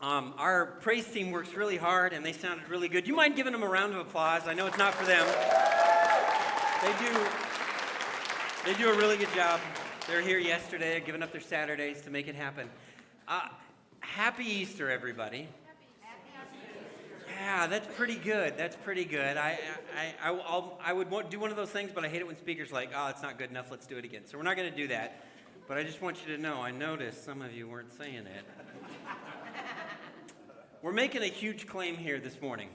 Our praise team works really hard, and they sounded really good. Do you mind giving them a round of applause? I know it's not for them. They do a really good job. They were here yesterday, giving up their Saturdays to make it happen. Happy Easter, everybody. Yeah, that's pretty good. That's pretty good. I would do one of those things, but I hate it when speakers like, oh, it's not good enough, let's do it again. So we're not going to do that. But I just want you to know, I noticed some of you weren't saying it. We're making a huge claim here this morning.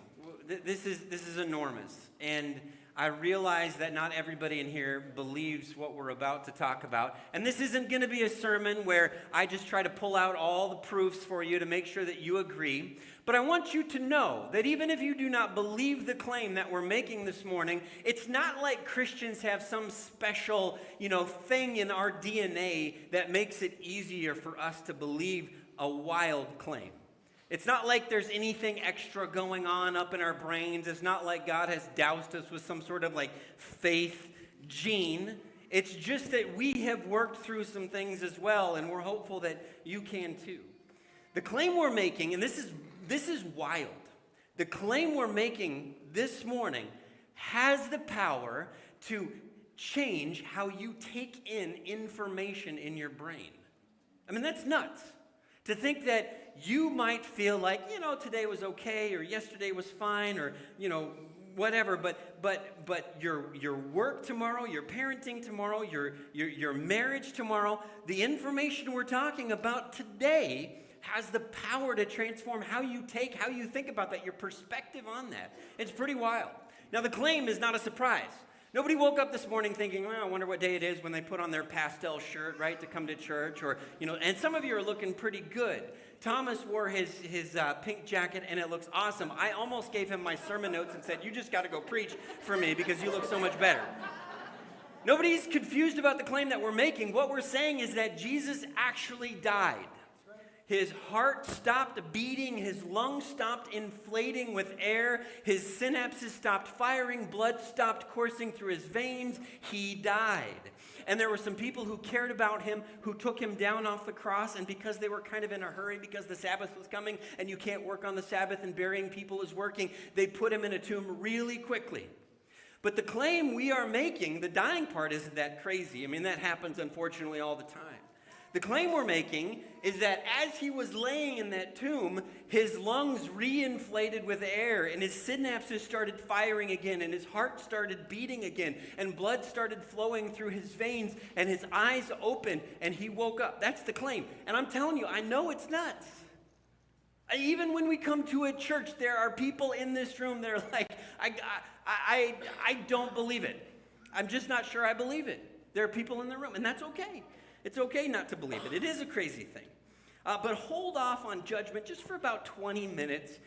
This is enormous. And I realize that not everybody in here believes what we're about to talk about. And this isn't going to be a sermon where I just try to pull out all the proofs for you to make sure that you agree. But I want you to know that even if you do not believe the claim that we're making this morning, it's not like Christians have some special, thing in our DNA that makes it easier for us to believe a wild claim. It's not like there's anything extra going on up in our brains. It's not like God has doused us with some sort of faith gene. It's just that we have worked through some things as well, and we're hopeful that you can too. The claim we're making, and this is wild. The claim we're making this morning has the power to change how you take in information in your brain. I mean, that's nuts. To think that you might feel like, today was okay, or yesterday was fine, or, whatever, but your work tomorrow, your parenting tomorrow, your marriage tomorrow, the information we're talking about today has the power to transform how you think about that, your perspective on that. It's pretty wild. Now, the claim is not a surprise. Nobody woke up this morning thinking, I wonder what day it is when they put on their pastel shirt, right, to come to church, or, and some of you are looking pretty good. Thomas wore his pink jacket, and it looks awesome. I almost gave him my sermon notes and said, you just got to go preach for me because you look so much better. Nobody's confused about the claim that we're making. What we're saying is that Jesus actually died. His heart stopped beating, his lungs stopped inflating with air, his synapses stopped firing, blood stopped coursing through his veins. He died. And there were some people who cared about him, who took him down off the cross, and because they were kind of in a hurry because the Sabbath was coming and you can't work on the Sabbath and burying people is working, they put him in a tomb really quickly. But the claim we are making, the dying part isn't that crazy. I mean, that happens unfortunately all the time. The claim we're making is that as he was laying in that tomb, his lungs reinflated with air, and his synapses started firing again, and his heart started beating again, and blood started flowing through his veins, and his eyes opened, and he woke up. That's the claim. And I'm telling you, I know it's nuts. Even when we come to a church, there are people in this room that are like, I don't believe it. I'm just not sure I believe it. There are people in the room, and that's okay. It's okay not to believe it. It is a crazy thing. But hold off on judgment just for about 20 minutes.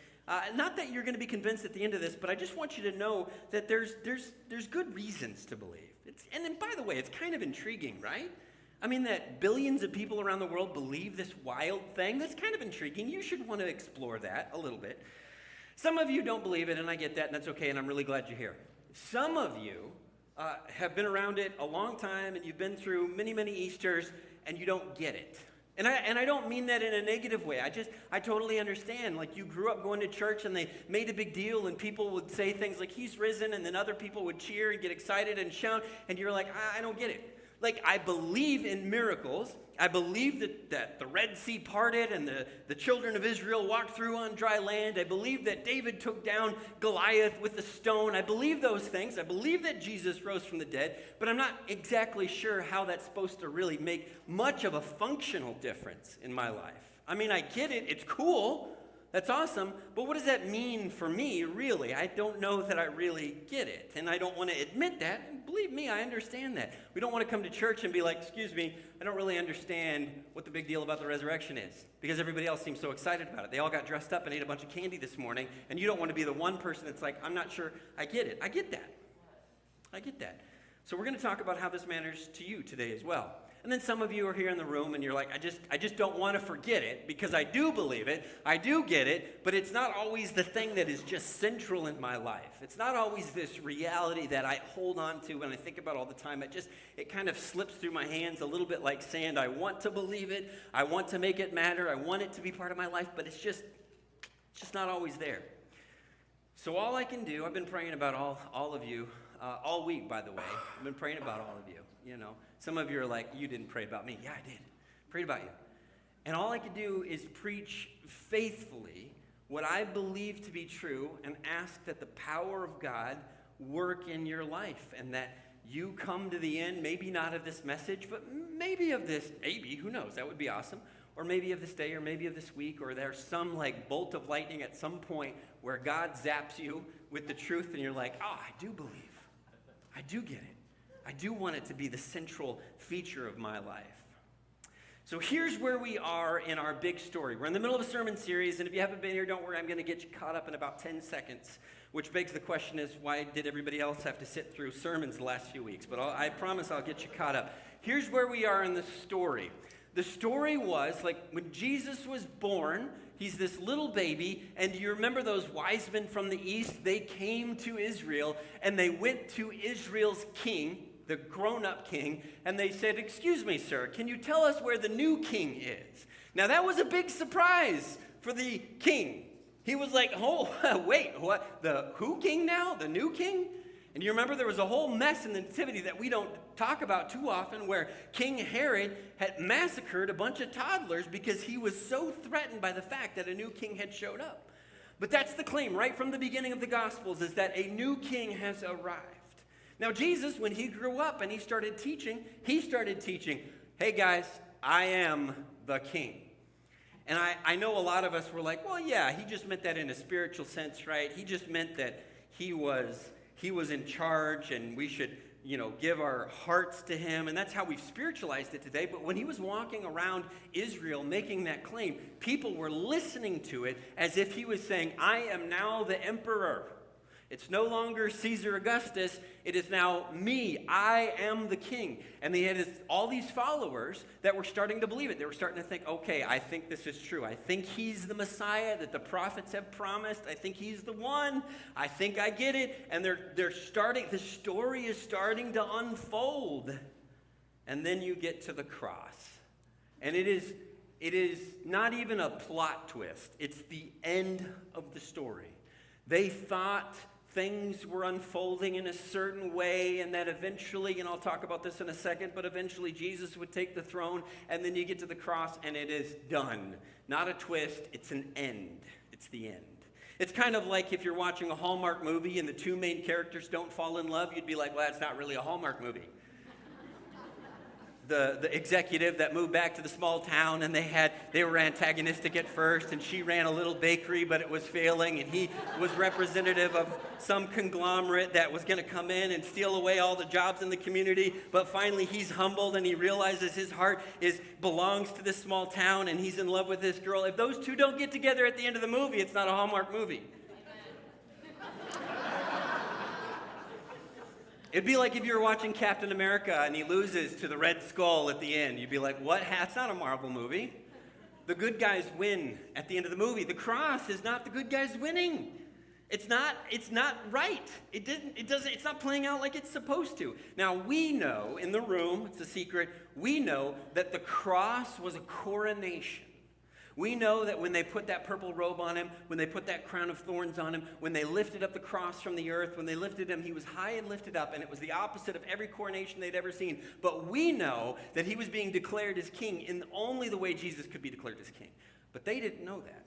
Not that you're going to be convinced at the end of this, but I just want you to know that there's good reasons to believe. And then, by the way, it's kind of intriguing, right? I mean, that billions of people around the world believe this wild thing. That's kind of intriguing. You should want to explore that a little bit. Some of you don't believe it, and I get that, and that's okay, and I'm really glad you're here. Some of you have been around it a long time, and you've been through many, many Easters, and you don't get it. And I don't mean that in a negative way. I totally understand. Like, you grew up going to church, and they made a big deal, and people would say things like, he's risen, and then other people would cheer and get excited and shout, and you're like, I don't get it. Like, I believe in miracles. I believe that the Red Sea parted and the children of Israel walked through on dry land. I believe that David took down Goliath with a stone. I believe those things. I believe that Jesus rose from the dead, but I'm not exactly sure how that's supposed to really make much of a functional difference in my life. I mean, I get it. It's cool. That's awesome. But what does that mean for me, really? I don't know that I really get it. And I don't want to admit that. And believe me, I understand that. We don't want to come to church and be like, excuse me, I don't really understand what the big deal about the resurrection is. Because everybody else seems so excited about it. They all got dressed up and ate a bunch of candy this morning. And you don't want to be the one person that's like, I'm not sure I get it. I get that. I get that. So we're going to talk about how this matters to you today as well. And then some of you are here in the room and you're like, I just don't want to forget it because I do believe it, I do get it, but it's not always the thing that is just central in my life. It's not always this reality that I hold on to and I think about all the time. It kind of slips through my hands a little bit like sand. I want to believe it, I want to make it matter, I want it to be part of my life, but it's just not always there. So all I can do, I've been praying about all of you, all week, by the way. I've been praying about all of you, you know. Some of you are like, you didn't pray about me. Yeah, I did. Prayed about you. And all I could do is preach faithfully what I believe to be true and ask that the power of God work in your life and that you come to the end, maybe not of this message, but maybe of this, maybe, who knows, that would be awesome. Or maybe of this day, or maybe of this week, or there's some like bolt of lightning at some point where God zaps you with the truth and you're like, oh, I do believe. I do get it. I do want it to be the central feature of my life. So here's where we are in our big story. We're in the middle of a sermon series, and if you haven't been here, don't worry, I'm going to get you caught up in about 10 seconds, which begs the question is, why did everybody else have to sit through sermons the last few weeks? But I promise I'll get you caught up. Here's where we are in the story. The story was, like, when Jesus was born, he's this little baby, and you remember those wise men from the east? They came to Israel, and they went to Israel's king, the grown-up king, and they said, excuse me, sir, can you tell us where the new king is? Now, that was a big surprise for the king. He was like, oh, wait, what? The who king now? The new king? And you remember there was a whole mess in the nativity that we don't talk about too often where King Herod had massacred a bunch of toddlers because he was so threatened by the fact that a new king had showed up. But that's the claim right from the beginning of the Gospels, is that a new king has arrived. Now Jesus, when he grew up and he started teaching, hey guys, I am the king. And I know a lot of us were like, well, yeah, he just meant that in a spiritual sense, right? He just meant that he was in charge and we should, give our hearts to him. And that's how we've spiritualized it today. But when he was walking around Israel making that claim, people were listening to it as if he was saying, I am now the emperor. It's no longer Caesar Augustus. It is now me. I am the king. And they had all these followers that were starting to believe it. They were starting to think, okay, I think this is true. I think he's the Messiah that the prophets have promised. I think he's the one. I think I get it. And they're starting, the story is starting to unfold. And then you get to the cross. And it is not even a plot twist. It's the end of the story. They thought things were unfolding in a certain way and that eventually, and I'll talk about this in a second, but eventually Jesus would take the throne, and then you get to the cross and it is done. Not a twist, it's an end. It's the end. It's kind of like if you're watching a Hallmark movie and the two main characters don't fall in love, you'd be like, well, that's not really a Hallmark movie. The executive that moved back to the small town, and they were antagonistic at first, and she ran a little bakery, but it was failing, and he was representative of some conglomerate that was going to come in and steal away all the jobs in the community, but finally he's humbled and he realizes his heart belongs to this small town, and he's in love with this girl. If those two don't get together at the end of the movie, it's not a Hallmark movie. It'd be like if you were watching Captain America and he loses to the Red Skull at the end. You'd be like, what? It's not a Marvel movie. The good guys win at the end of the movie. The cross is not the good guys winning. It's not right. It's not playing out like it's supposed to. Now, we know in the room, it's a secret, we know that the cross was a coronation. We know that when they put that purple robe on him, when they put that crown of thorns on him, when they lifted up the cross from the earth, when they lifted him, he was high and lifted up, and it was the opposite of every coronation they'd ever seen. But we know that he was being declared as king in only the way Jesus could be declared as king. But they didn't know that.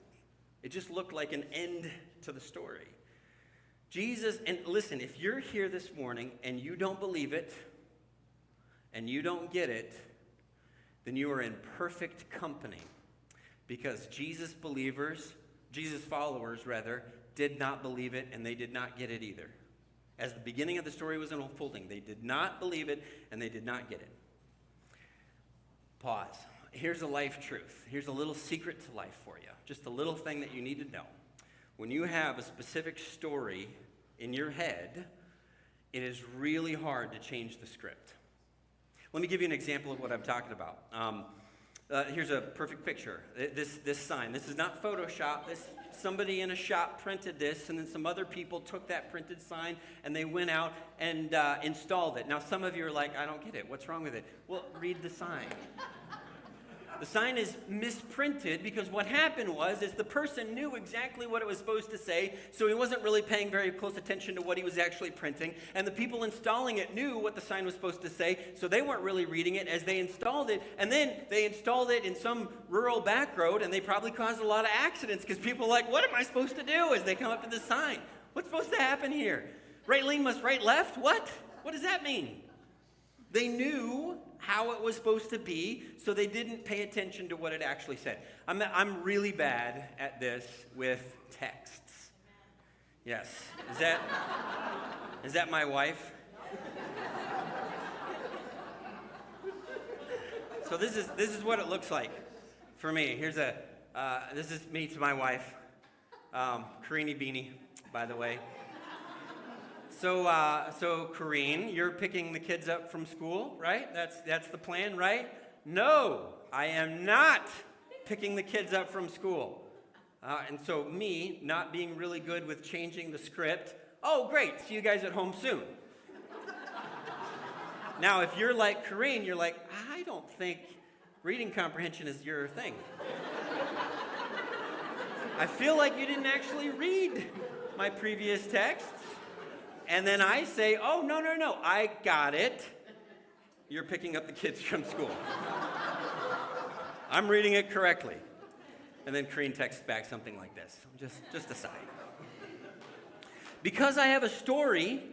It just looked like an end to the story. Jesus, and listen, if you're here this morning and you don't believe it, and you don't get it, then you are in perfect company. Because Jesus followers, did not believe it, and they did not get it either. As the beginning of the story was unfolding, they did not believe it, and they did not get it. Pause. Here's a life truth. Here's a little secret to life for you. Just a little thing that you need to know. When you have a specific story in your head, it is really hard to change the script. Let me give you an example of what I'm talking about. Here's a perfect picture. This sign. This is not Photoshop. Somebody in a shop printed this, and then some other people took that printed sign and they went out and installed it. Now, some of you are like, I don't get it. What's wrong with it? Well, read the sign. The sign is misprinted because what happened is the person knew exactly what it was supposed to say, so he wasn't really paying very close attention to what he was actually printing. And the people installing it knew what the sign was supposed to say, so they weren't really reading it as they installed it. And then they installed it in some rural back road, and they probably caused a lot of accidents because people are like, what am I supposed to do as they come up to the sign? What's supposed to happen here? Right lane must right left? What? What does that mean? They knew how it was supposed to be, so they didn't pay attention to what it actually said. I'm really bad at this with texts. Yes. Is that my wife? So this is what it looks like for me. This is me to my wife. Karini Beanie, by the way. So Corrine, you're picking the kids up from school, right? That's the plan, right? No, I am not picking the kids up from school. And so me, not being really good with changing the script, oh, great, see you guys at home soon. Now, if you're like Corrine, you're like, I don't think reading comprehension is your thing. I feel like you didn't actually read my previous texts. And then I say, oh, no, I got it. You're picking up the kids from school. I'm reading it correctly. And then Corrine texts back something like this, just a side. Because I have a story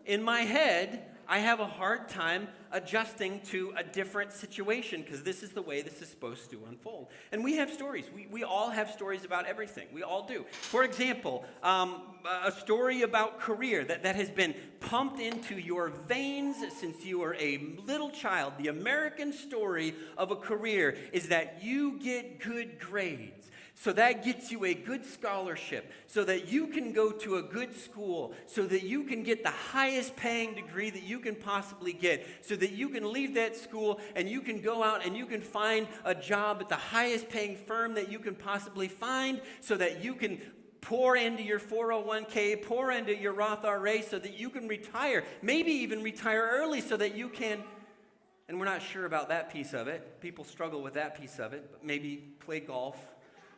in my head, I have a hard time adjusting to a different situation because this is the way this is supposed to unfold. And we have stories. We all have stories about everything. We all do. For example, a story about career that has been pumped into your veins since you were a little child. The American story of a career is that you get good grades. So that gets you a good scholarship, so that you can go to a good school, so that you can get the highest paying degree that you can possibly get, so that you can leave that school and you can go out and you can find a job at the highest paying firm that you can possibly find, so that you can pour into your 401k, pour into your Roth IRA so that you can retire, maybe even retire early so that you can, and we're not sure about that piece of it. People struggle with that piece of it, but maybe play golf.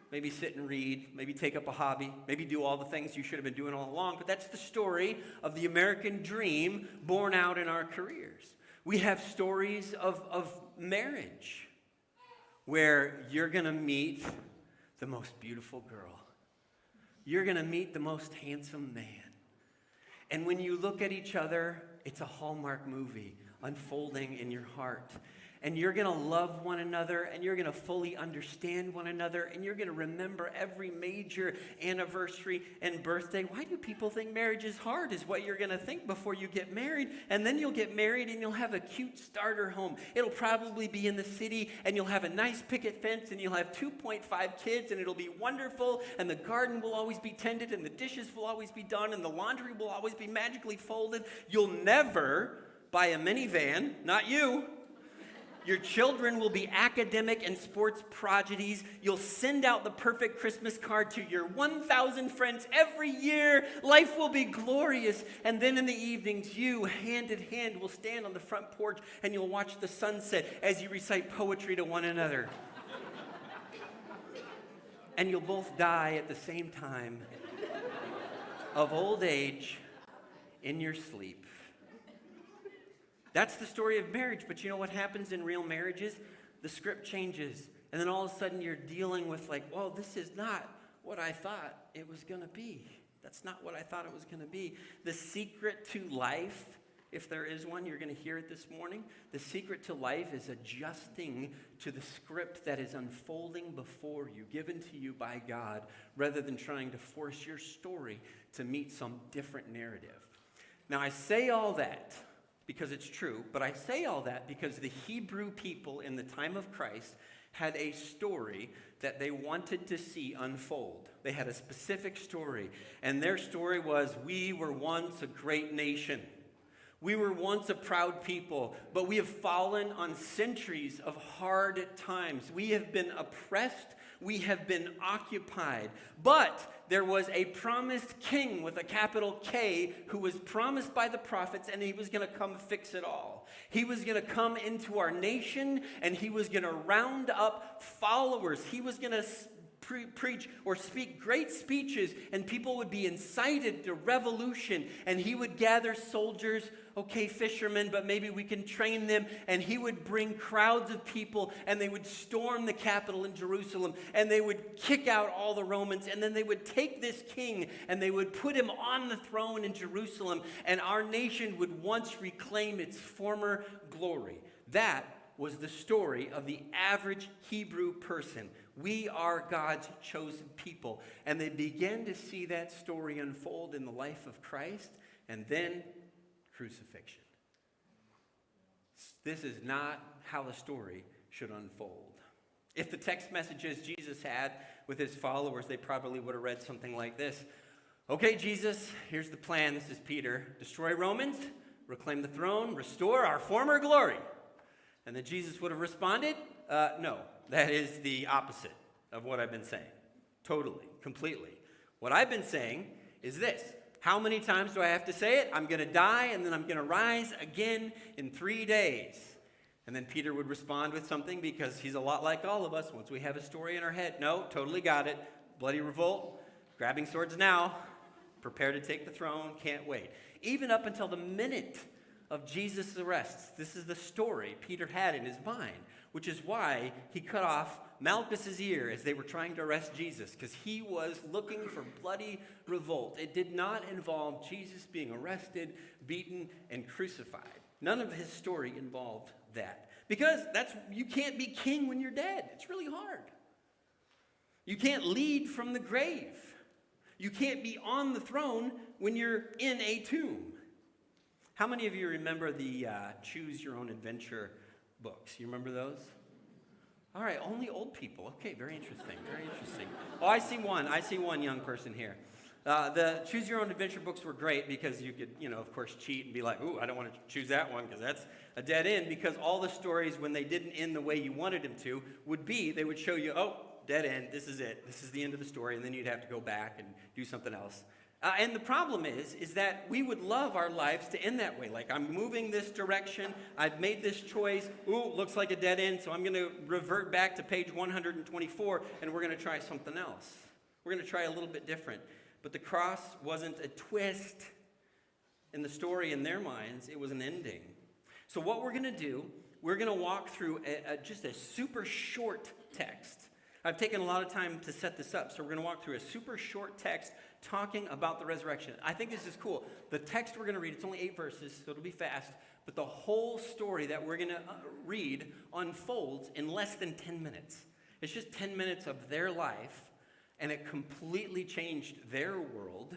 Maybe sit and read, maybe take up a hobby, maybe do all the things you should have been doing all along. But that's the story of the American dream born out in our careers. We have stories of marriage where you're going to meet the most beautiful girl. You're going to meet the most handsome man. And when you look at each other, it's a Hallmark movie unfolding in your heart. And you're going to love one another, and you're going to fully understand one another, and you're going to remember every major anniversary and birthday. Why do people think marriage is hard is what you're going to think before you get married. And then you'll get married, and you'll have a cute starter home. It'll probably be in the city, and you'll have a nice picket fence, and you'll have 2.5 kids, and it'll be wonderful, and the garden will always be tended, and the dishes will always be done, and the laundry will always be magically folded. You'll never buy a minivan, not you. Your children will be academic and sports prodigies. You'll send out the perfect Christmas card to your 1,000 friends every year. Life will be glorious. And then in the evenings, you, hand in hand, will stand on the front porch and you'll watch the sunset as you recite poetry to one another. And you'll both die at the same time of old age in your sleep. That's the story of marriage, but you know what happens in real marriages? The script changes, and then all of a sudden you're dealing with like, well, this is not what I thought it was going to be. That's not what I thought it was going to be. The secret to life, if there is one, you're going to hear it this morning. The secret to life is adjusting to the script that is unfolding before you, given to you by God, rather than trying to force your story to meet some different narrative. Now, I say all that because it's true, but I say all that because the Hebrew people in the time of Christ had a story that they wanted to see unfold. They had a specific story, and their story was, we were once a great nation. We were once a proud people, but we have fallen on centuries of hard times. We have been oppressed. We have been occupied. But there was a promised king with a capital K who was promised by the prophets, and he was going to come fix it all. He was going to come into our nation, and he was going to round up followers. He was going to preach or speak great speeches, and people would be incited to revolution, and he would gather soldiers, okay, fishermen, but maybe we can train them, and he would bring crowds of people, and they would storm the capital in Jerusalem, and they would kick out all the Romans, and then they would take this king, and they would put him on the throne in Jerusalem, and our nation would once reclaim its former glory. That was the story of the average Hebrew person. We are God's chosen people. And they began to see that story unfold in the life of Christ, and then crucifixion. This is not how the story should unfold. If the text messages Jesus had with his followers, they probably would have read something like this. Okay, Jesus, here's the plan. This is Peter. Destroy Romans, reclaim the throne, restore our former glory. And then Jesus would have responded, no, that is the opposite of what I've been saying. Totally, completely. What I've been saying is this. How many times do I have to say it? I'm going to die, and then I'm going to rise again in 3 days. And then Peter would respond with something, because he's a lot like all of us. Once we have a story in our head, no, totally got it. Bloody revolt, grabbing swords now, prepare to take the throne, can't wait. Even up until the minute of Jesus' arrests. This is the story Peter had in his mind, which is why he cut off Malchus's ear as they were trying to arrest Jesus, because he was looking for bloody revolt. It did not involve Jesus being arrested, beaten, and crucified. None of his story involved that. Because you can't be king when you're dead. It's really hard. You can't lead from the grave. You can't be on the throne when you're in a tomb. How many of you remember the Choose Your Own Adventure books? You remember those? All right, only old people. Okay, very interesting, very interesting. Oh, I see one young person here. The Choose Your Own Adventure books were great because you could, of course, cheat and be like, ooh, I don't want to choose that one because that's a dead end, because all the stories, when they didn't end the way you wanted them to, they would show you, oh, dead end, this is it. This is the end of the story, and then you'd have to go back and do something else. And the problem is that we would love our lives to end that way. Like, I'm moving this direction. I've made this choice. Ooh, looks like a dead end, so I'm going to revert back to page 124, and we're going to try something else. We're going to try a little bit different. But the cross wasn't a twist in the story in their minds. It was an ending. So what we're going to do, we're going to walk through just a super short text. I've taken a lot of time to set this up, so we're going to walk through a super short text talking about the resurrection. I think this is cool. The text we're going to read, it's only 8 verses, so it'll be fast, but the whole story that we're going to read unfolds in less than 10 minutes. It's just 10 minutes of their life, and it completely changed their world,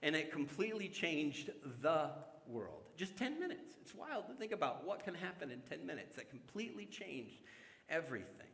and it completely changed the world. Just 10 minutes. It's wild to think about what can happen in 10 minutes that completely changed everything.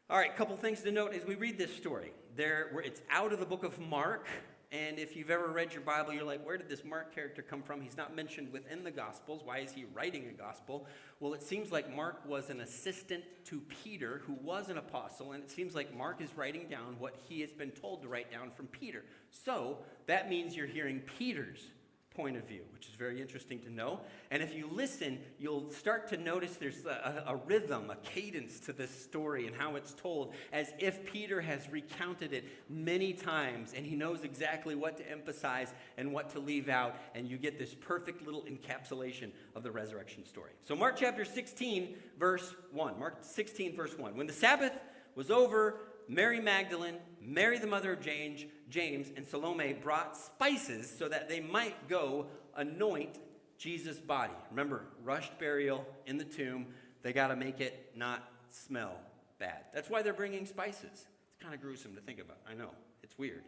All right, a couple things to note as we read this story. It's out of the book of Mark, and if you've ever read your Bible, you're like, where did this Mark character come from? He's not mentioned within the Gospels. Why is he writing a Gospel? Well, it seems like Mark was an assistant to Peter, who was an apostle, and it seems like Mark is writing down what he has been told to write down from Peter. So that means you're hearing Peter's point of view, which is very interesting to know. And if you listen, you'll start to notice there's a rhythm, a cadence to this story and how it's told, as if Peter has recounted it many times and he knows exactly what to emphasize and what to leave out, and you get this perfect little encapsulation of the resurrection story. So Mark chapter 16, verse 1. Mark 16, verse 1. When the Sabbath was over, Mary Magdalene, Mary the mother of James, and Salome brought spices so that they might go anoint Jesus' body. Remember, rushed burial in the tomb. They got to make it not smell bad. That's why they're bringing spices. It's kind of gruesome to think about. I know. It's weird.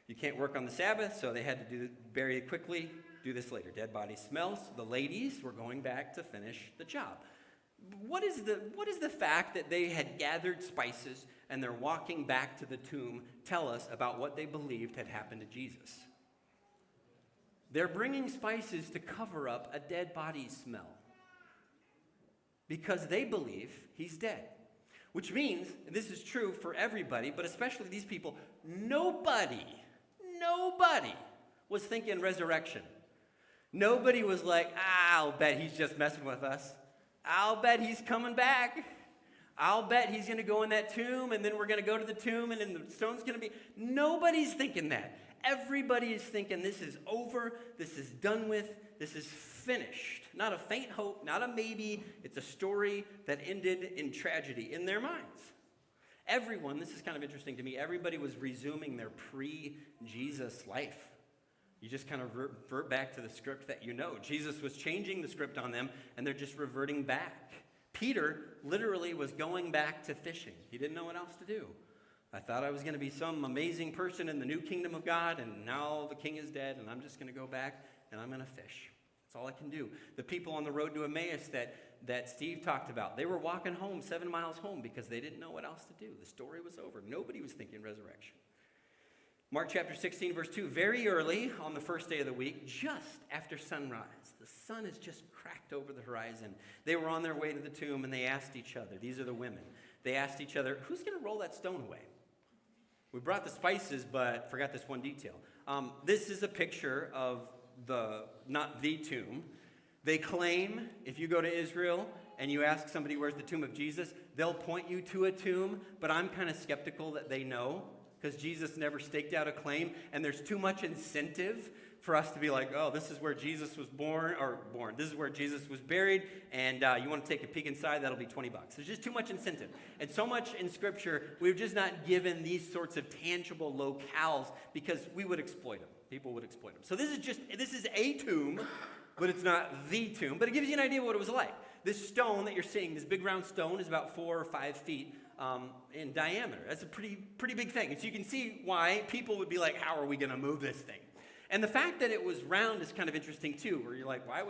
You can't work on the Sabbath, so they had to bury it quickly. Do this later. Dead body smells. The ladies were going back to finish the job. What is the fact that they had gathered spices and they're walking back to the tomb tell us about what they believed had happened to Jesus? They're bringing spices to cover up a dead body smell because they believe he's dead. Which means, and this is true for everybody, but especially these people, nobody was thinking resurrection. Nobody was like, I'll bet he's just messing with us. I'll bet he's coming back. I'll bet he's going to go in that tomb, and then we're going to go to the tomb, and then the stone's going to be... Nobody's thinking that. Everybody is thinking this is over, this is done with, this is finished. Not a faint hope, not a maybe. It's a story that ended in tragedy in their minds. Everyone, this is kind of interesting to me, everybody was resuming their pre-Jesus life. You just kind of revert back to the script that you know. Jesus was changing the script on them, and they're just reverting back. Peter literally was going back to fishing. He didn't know what else to do. I thought I was going to be some amazing person in the new kingdom of God, and now the king is dead, and I'm just going to go back, and I'm going to fish. That's all I can do. The people on the road to Emmaus that Steve talked about, they were walking home, 7 miles home, because they didn't know what else to do. The story was over. Nobody was thinking resurrection. Mark chapter 16, verse 2, very early on the first day of the week, just after sunrise, the sun has just cracked over the horizon. They were on their way to the tomb, and they asked each other, these are the women, they asked each other, who's going to roll that stone away? We brought the spices, but forgot this one detail. This is a picture of not the tomb. They claim, if you go to Israel and you ask somebody where's the tomb of Jesus, they'll point you to a tomb, but I'm kind of skeptical that they know, because Jesus never staked out a claim, and there's too much incentive for us to be like, oh, this is where Jesus was born. This is where Jesus was buried, and you want to take a peek inside, that'll be $20. There's just too much incentive. And so much in Scripture, we've just not given these sorts of tangible locales because we would exploit them. People would exploit them. So this is a tomb, but it's not the tomb. But it gives you an idea of what it was like. This stone that you're seeing, this big round stone, is about 4 or 5 feet in diameter. That's a pretty big thing. And so you can see why people would be like, how are we going to move this thing? And the fact that it was round is kind of interesting too, where you're like, why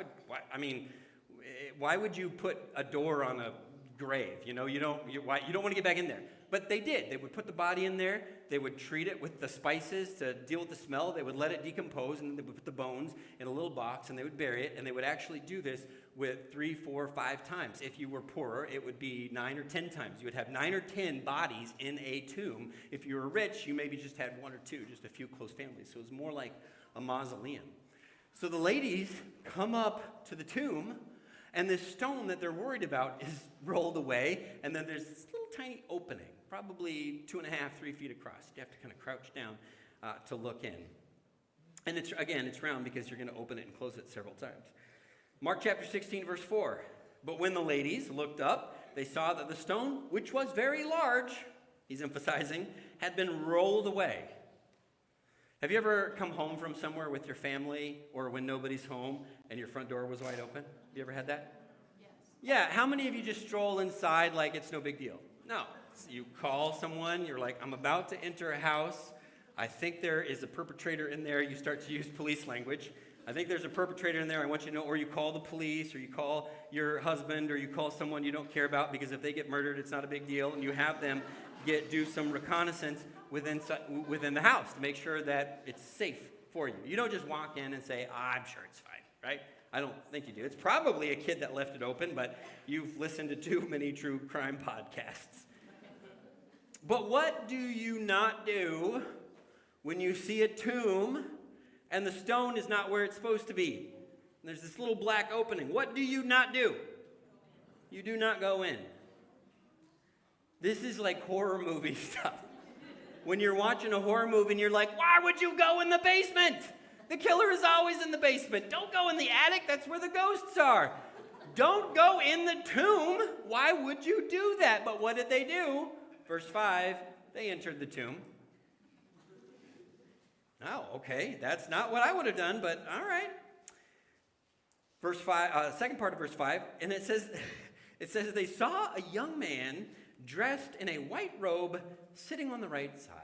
would you put a door on a grave? You don't want to get back in there. But they did. They would put the body in there. They would treat it with the spices to deal with the smell. They would let it decompose, and then they would put the bones in a little box, and they would bury it. And they would actually do this with 3, 4, 5 times. If you were poorer, it would be 9 or 10 times. You would have 9 or 10 bodies in a tomb. If you were rich, you maybe just had 1 or 2, just a few close families. So it was more like a mausoleum. So the ladies come up to the tomb, and this stone that they're worried about is rolled away, and then there's this little tiny opening, probably 2.5, 3 feet across. You have to kind of crouch down to look in. And it's round because you're going to open it and close it several times. Mark chapter 16, verse 4. But when the ladies looked up, they saw that the stone, which was very large, he's emphasizing, had been rolled away. Have you ever come home from somewhere with your family or when nobody's home and your front door was wide open? Have you ever had that? Yes. Yeah, how many of you just stroll inside like it's no big deal? No. So you call someone, you're like, I'm about to enter a house. I think there is a perpetrator in there. You start to use police language. I think there's a perpetrator in there. I want you to know, or you call the police, or you call your husband, or you call someone you don't care about, because if they get murdered, it's not a big deal, and you have them do some reconnaissance within the house to make sure that it's safe for you. You don't just walk in and say, I'm sure it's fine, right? I don't think you do. It's probably a kid that left it open, but you've listened to too many true crime podcasts. But what do you not do when you see a tomb and the stone is not where it's supposed to be? And there's this little black opening. What do you not do? You do not go in. This is like horror movie stuff. When you're watching a horror movie and you're like, why would you go in the basement? The killer is always in the basement. Don't go in the attic. That's where the ghosts are. Don't go in the tomb. Why would you do that? But what did they do? Verse 5, they entered the tomb. Oh, okay. That's not what I would have done, but all right. Verse 5, second part of verse 5, and it says they saw a young man dressed in a white robe sitting on the right side.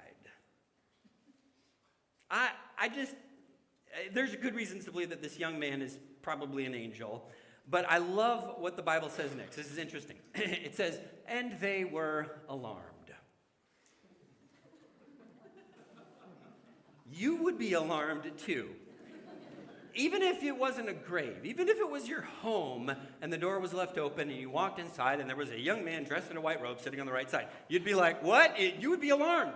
There's good reasons to believe that this young man is probably an angel, but I love what the Bible says next. This is interesting. It says, and they were alarmed. You would be alarmed too. even if it wasn't a grave, even if it was your home and the door was left open and you walked inside and there was a young man dressed in a white robe sitting on the right side, you'd be like, what? You would be alarmed.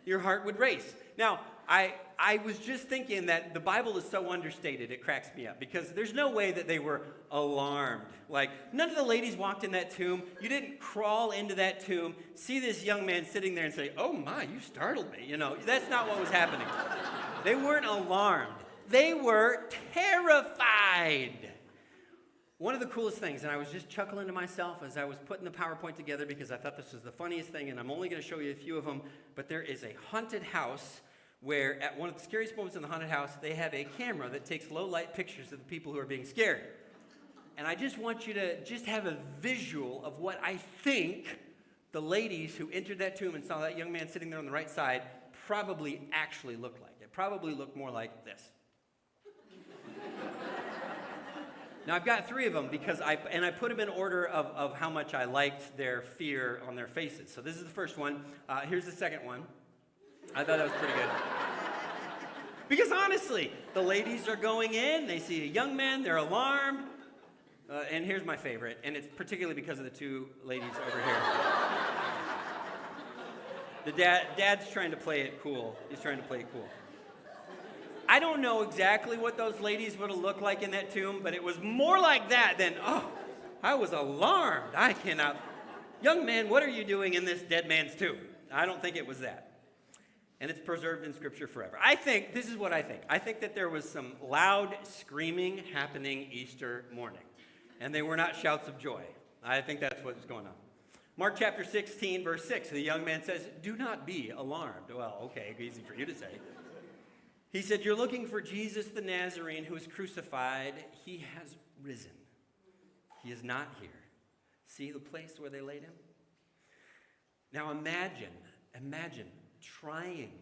Your heart would race. Now, I was just thinking that the Bible is so understated, it cracks me up, because there's no way that they were alarmed. Like, none of the ladies walked in that tomb. You didn't crawl into that tomb, see this young man sitting there and say, oh my, you startled me. You know, that's not what was happening. They weren't alarmed. They were terrified. One of the coolest things, and I was just chuckling to myself as I was putting the PowerPoint together because I thought this was the funniest thing, and I'm only going to show you a few of them, but there is a haunted house where at one of the scariest moments in the haunted house, they have a camera that takes low-light pictures of the people who are being scared. And I just want you to just have a visual of what I think the ladies who entered that tomb and saw that young man sitting there on the right side probably actually looked like. It probably looked more like this. Now, I've got 3 of them because I put them in order of how much I liked their fear on their faces. So this is the first one. Here's the second one. I thought that was pretty good. Because honestly, the ladies are going in, they see a young man, they're alarmed. And here's my favorite, and it's particularly because of the 2 ladies over here. The dad's trying to play it cool. He's trying to play it cool. I don't know exactly what those ladies would have looked like in that tomb, but it was more like that than, oh, I was alarmed. I cannot. Young man, what are you doing in this dead man's tomb? I don't think it was that. And it's preserved in Scripture forever. This is what I think. I think that there was some loud screaming happening Easter morning. And they were not shouts of joy. I think that's what was going on. Mark chapter 16, verse 6, the young man says, do not be alarmed. Well, okay, easy for you to say. He said, you're looking for Jesus the Nazarene who was crucified. He has risen. He is not here. See the place where they laid him? Now imagine trying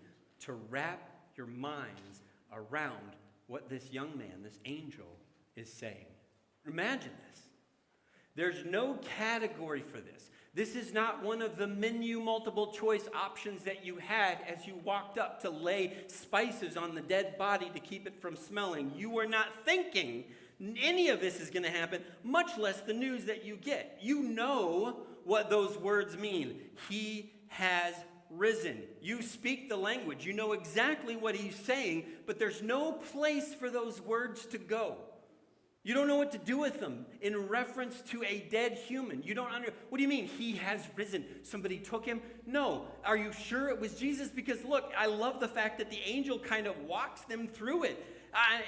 to wrap your minds around what this young man, this angel, is saying. Imagine this. There's no category for this. This is not one of the menu multiple choice options that you had as you walked up to lay spices on the dead body to keep it from smelling. You were not thinking any of this is going to happen, much less the news that you get. You know what those words mean. He has risen. You speak the language. You know exactly what he's saying, but there's no place for those words to go. You don't know what to do with them in reference to a dead human. You don't understand. What do you mean, he has risen? Somebody took him? No. Are you sure it was Jesus? Because look, I love the fact that the angel kind of walks them through it.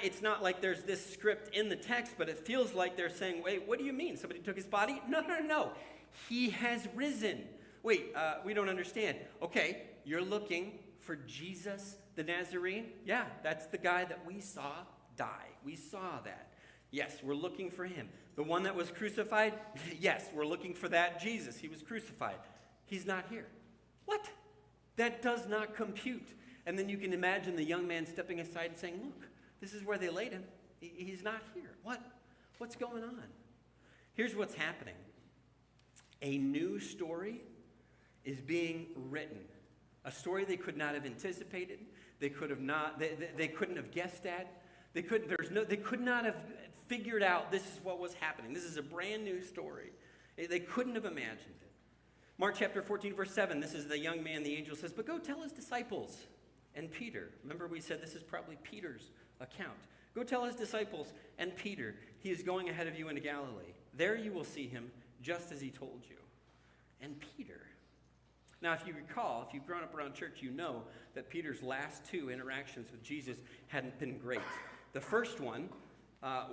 It's not like there's this script in the text, but it feels like they're saying, wait, what do you mean? Somebody took his body? No. He has risen. Wait, we don't understand. Okay, you're looking for Jesus the Nazarene? Yeah, that's the guy that we saw die. We saw that. Yes, we're looking for him. The one that was crucified? Yes, we're looking for that Jesus. He was crucified. He's not here. What? That does not compute. And then you can imagine the young man stepping aside and saying, look, this is where they laid him. He's not here. What's going on? Here's what's happening. A new story is being written. A story they could not have anticipated. They couldn't have guessed at. They could not have figured out this is what was happening. This is a brand new story. They couldn't have imagined it. Mark chapter 14, verse 7, this is the young man, the angel says, but go tell his disciples and Peter. Remember we said this is probably Peter's account. Go tell his disciples and Peter, he is going ahead of you into Galilee. There you will see him just as he told you. And Peter. Now, if you recall, if you've grown up around church, you know that Peter's last 2 interactions with Jesus hadn't been great. The first one,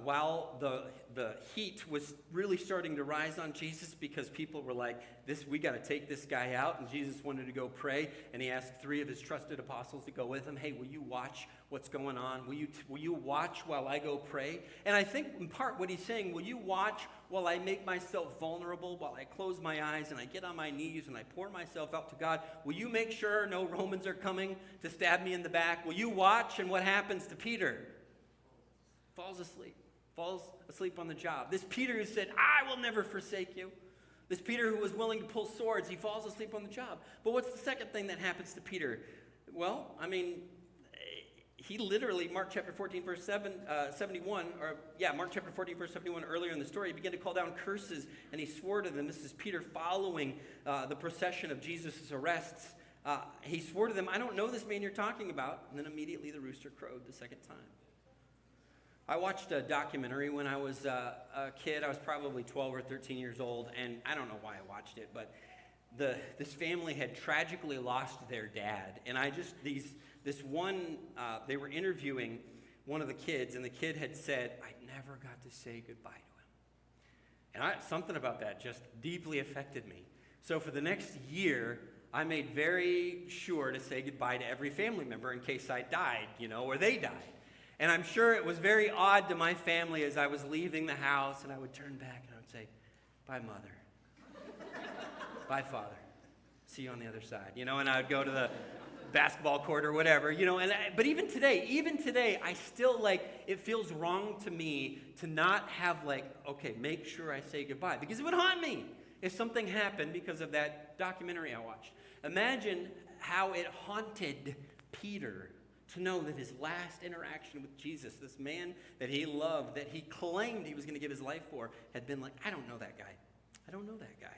while the heat was really starting to rise on Jesus because people were like, we got to take this guy out, and Jesus wanted to go pray, and he asked 3 of his trusted apostles to go with him. Hey, will you watch what's going on? Will you watch while I go pray? And I think in part what he's saying, will you watch while I make myself vulnerable, while I close my eyes and I get on my knees and I pour myself out to God? Will you make sure no Romans are coming to stab me in the back? Will you watch? And what happens to Peter? Falls asleep on the job. This Peter who said, I will never forsake you. This Peter who was willing to pull swords, he falls asleep on the job. But what's the second thing that happens to Peter? Well, he literally, Mark chapter 14, verse 71, Mark chapter 14, verse 71, earlier in the story, he began to call down curses, and he swore to them. This is Peter following the procession of Jesus' arrests. He swore to them, I don't know this man you're talking about. And then immediately the rooster crowed the second time. I watched a documentary when I was a kid. I was probably 12 or 13 years old, and I don't know why I watched it, but this family had tragically lost their dad. And they were interviewing one of the kids, and the kid had said, I never got to say goodbye to him. And something about that just deeply affected me. So for the next year, I made very sure to say goodbye to every family member in case I died, or they died. And I'm sure it was very odd to my family as I was leaving the house, and I would turn back and I would say, bye, Mother. Bye, Father. See you on the other side. And I would go to the basketball court or whatever, but even today, I still it feels wrong to me to not have okay, make sure I say goodbye, because it would haunt me if something happened because of that documentary I watched. Imagine how it haunted Peter to know that his last interaction with Jesus, this man that he loved, that he claimed he was going to give his life for, had been I don't know that guy. I don't know that guy.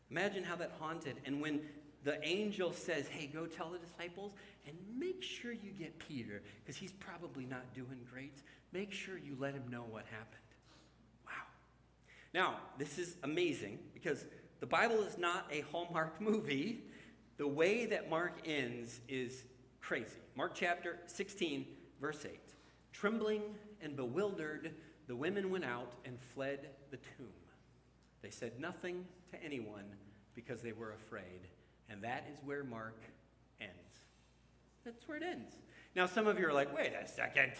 Imagine how that haunted. And when the angel says, hey, go tell the disciples, and make sure you get Peter, because he's probably not doing great. Make sure you let him know what happened. Wow. Now, this is amazing, because the Bible is not a Hallmark movie. The way that Mark ends is crazy. Mark chapter 16, verse 8. Trembling and bewildered, the women went out and fled the tomb. They said nothing to anyone because they were afraid. And that is where Mark ends. That's where it ends. Now, some of you are like, wait a second.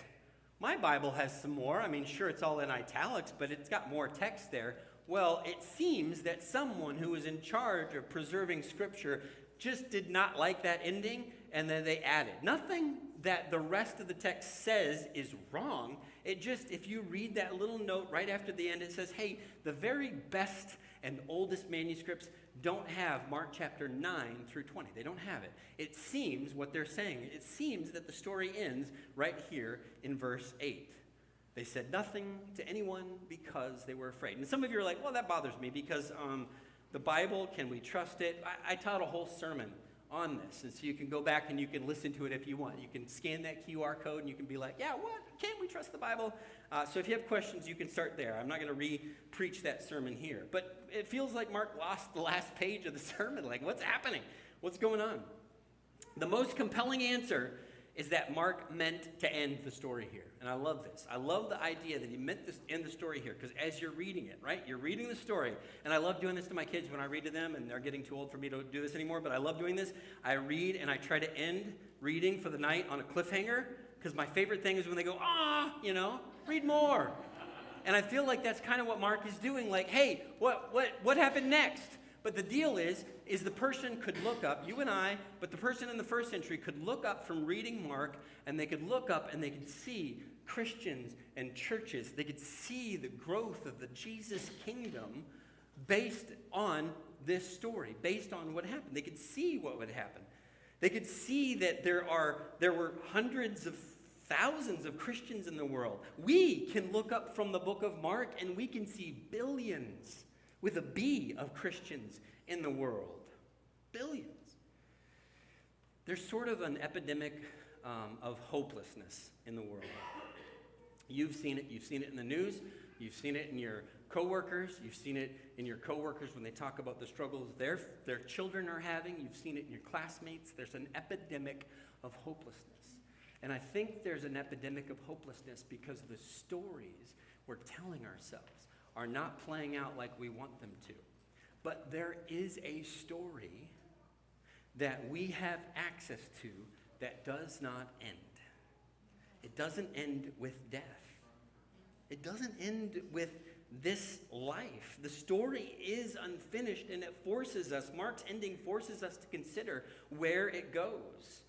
My Bible has some more. I mean, sure, it's all in italics, but it's got more text there. Well, it seems that someone who was in charge of preserving Scripture just did not like that ending, and then they added. Nothing that the rest of the text says is wrong. It just, if you read that little note right after the end, it says, hey, the very best and oldest manuscripts don't have Mark chapter 9 through 20. They don't have it. It seems, what they're saying, it seems that the story ends right here in verse 8. They said nothing to anyone because they were afraid. And some of you are like, well, that bothers me because the Bible, can we trust it? I taught a whole sermon on this, and so you can go back and you can listen to it if you want. You can scan that QR code and you can be like, yeah, what? Can't we trust the Bible? So if you have questions, you can start there. I'm not going to re-preach that sermon here. But it feels like Mark lost the last page of the sermon. Like, what's happening? What's going on? The most compelling answer is that Mark meant to end the story here. And I love this. I love the idea that he meant to end the story here, because as you're reading it, right? You're reading the story. And I love doing this to my kids when I read to them, and they're getting too old for me to do this anymore, but I love doing this. I read, and I try to end reading for the night on a cliffhanger, because my favorite thing is when they go, read more. And I feel like that's kind of what Mark is doing. Like, hey, what happened next? But the deal is the person could look up, you and I, but the person in the first century could look up from reading Mark, and they could look up and they could see Christians and churches. They could see the growth of the Jesus kingdom based on this story, based on what happened. They could see what would happen. They could see that there were hundreds of thousands of Christians in the world. We can look up from the book of Mark and we can see billions with a B of Christians in the world. Billions. There's sort of an epidemic of hopelessness in the world. You've seen it. You've seen it in the news. You've seen it in your coworkers. You've seen it in your coworkers when they talk about the struggles their children are having. You've seen it in your classmates. There's an epidemic of hopelessness. And I think there's an epidemic of hopelessness because the stories we're telling ourselves are not playing out like we want them to. But there is a story that we have access to that does not end. It doesn't end with death. It doesn't end with this life. The story is unfinished, and it forces us, Mark's ending forces us to consider where it goes.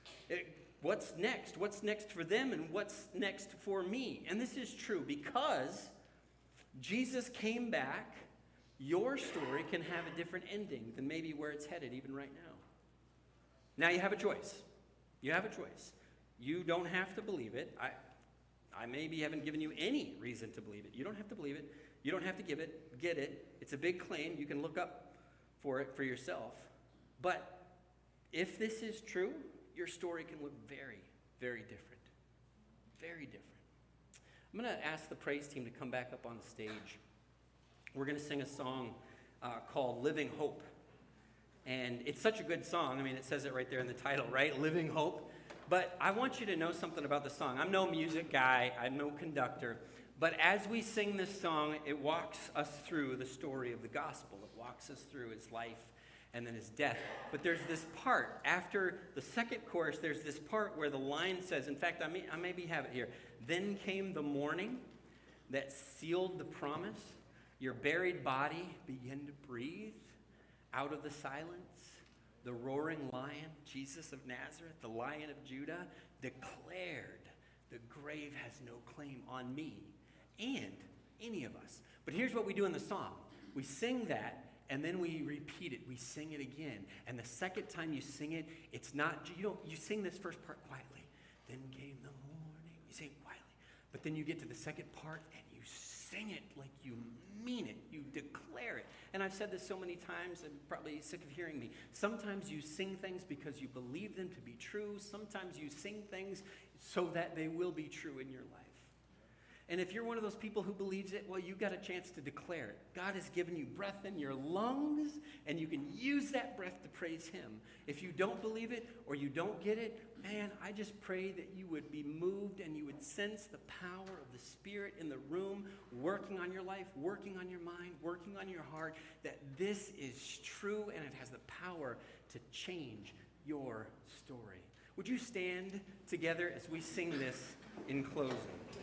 What's next? What's next for them, and what's next for me? And this is true because Jesus came back. Your story can have a different ending than maybe where it's headed even right now. Now you have a choice. You have a choice. You don't have to believe it. I maybe haven't given you any reason to believe it. You don't have to believe it. You don't have to get it. It's a big claim. You can look up for it for yourself. But if this is true, your story can look very, very different. Very different. I'm going to ask the praise team to come back up on the stage. We're going to sing a song called Living Hope. And it's such a good song. I mean, it says it right there in the title, right? Living Hope. But I want you to know something about the song. I'm no music guy. I'm no conductor. But as we sing this song, it walks us through the story of the gospel. It walks us through his life and then his death. But there's this part, after the second chorus, there's this part where the line says, in fact, I maybe have it here. Then came the morning that sealed the promise. Your buried body began to breathe out of the silence. The roaring lion, Jesus of Nazareth, the Lion of Judah, declared the grave has no claim on me and any of us. But here's what we do in the song. We sing that, and then we repeat it. We sing it again. And the second time you sing it, it's not, you sing this first part quietly. Then came the morning. You sing it quietly. But then you get to the second part, and you sing it like you mean it. You declare it. And I've said this so many times, and probably sick of hearing me. Sometimes you sing things because you believe them to be true. Sometimes you sing things so that they will be true in your life. And if you're one of those people who believes it, well, you got a chance to declare it. God has given you breath in your lungs, and you can use that breath to praise him. If you don't believe it or you don't get it, man, I just pray that you would be moved and you would sense the power of the Spirit in the room, working on your life, working on your mind, working on your heart, that this is true and it has the power to change your story. Would you stand together as we sing this in closing?